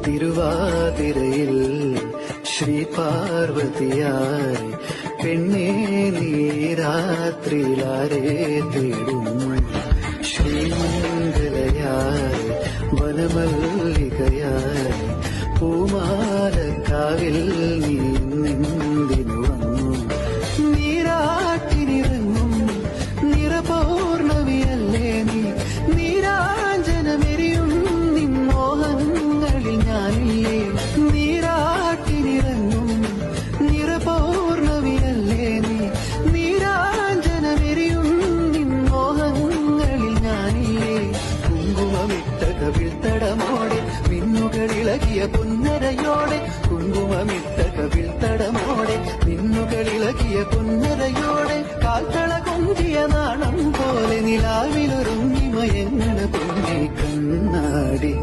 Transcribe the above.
തിരുവാതിരയിൽ ശ്രീ പാർവതിയായി പെണ്ണേ നീ രാത്രിയിലാരെ തേടുന്നു ശ്രീമംഗലയായി വനമല്ലികയായി പൂമാലക്കാവിൽ നീ നിന്ദിനു വന്നു നീരാട്ടിനിറങ്ങും നിറപൗർണമിയല്ലേ നീ നീരാഞ്ജനമെരിയും നിൻമോഹങ്ങളിൽ ഞാനില്ലേ നീരാട്ടിനിറങ്ങും നിറപൗർണമിയല്ലേ നീ നീരാഞ്ജനമെരിയും നിൻമോഹങ്ങളിൽ ഞാനില്ലേ കുങ്കുമമിട്ട കവിൾത്തടമോടെ മിന്നുകളിളകിയ പൊന്നരയോടെ കുങ്കുമമിട്ട കവിൾത്തടമോടെ മിന്നുകളിളകിയ പൊന്നരയോടെ കാൽത്തള കൊഞ്ചിയ നാണം പോലെ നിലാവിലൊരുങ്ങി മയങ്ങണ പൊന്നി കണ്ണാടി